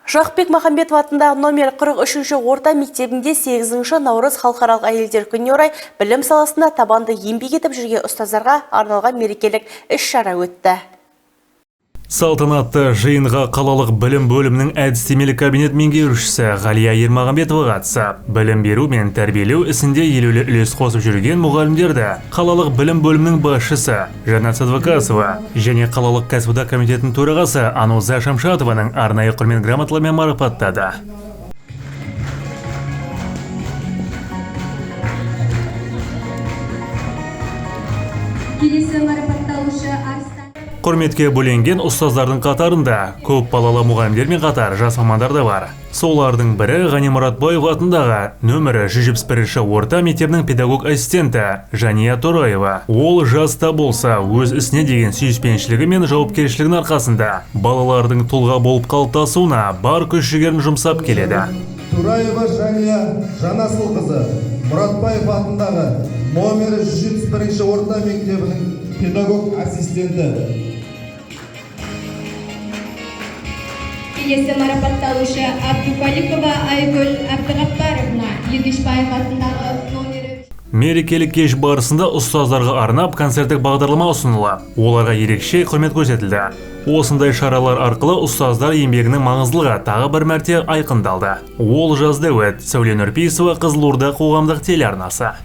Жақпек Махамбетов атындағы номер 43-ші орта мектебінде 8-ші наурыз халықаралық әйелдер күніне орай білім саласында табанды еңбек етіп жүрген ұстаздарға арналған мерекелік іс-шара өтті. Салтанатты жиынға қалалық білім бөлімінің әдістемелік кабинет меңгерушісі Ғалия Ермағанбетова қатысып, білім беру мен тәрбиелеу ісінде елеулі үлес қосып жүрген мұғалімдерді қалалық білім бөлімінің басшысы Жанат Садвакасова және қалалық кәсіподақ комитетінің төрағасы Ануза Шамшатованың арнайы құрмет грамоталарымен марапаттады. Келесі марапатталушы Құрметке бөленген ұстаздардың қатарында көп балалы мұғалімдермен қатар жас мамандар да бар. Солардың бірі Ғани Мұратбаев атындағы нөмірі 171-ші орта мектебінің педагог ассистенті Жания Тораева. Ол жаста болса өз ісіне деген сүйіспеншілігі мен жауапкершілігінің арқасында балалардың тұлға болып қалыптасуына бар күш-жігерін жұмсап келеді. Тораева Жания Жанасылқызы Мұратбаев атындағы номері 171-ші орта мектебінің педагог ассистенті. Келесі марапатталушы Абдукаликова Айгүл Абдығаппаровна Егешбаев атындағы номері. Мерекелік кеш барысында ұстаздарға арнап концерттік бағдарлама ұсынылып, оларға ерекше құрмет көрсетілді. Осындай шаралар арқылы ұстаздар еңбегінің маңыздылығы тағы бір мәрте айқындалды. Ол жазды өт Сәуле Нұрпейісова, Қызылорда қоғамдық телеарнасы.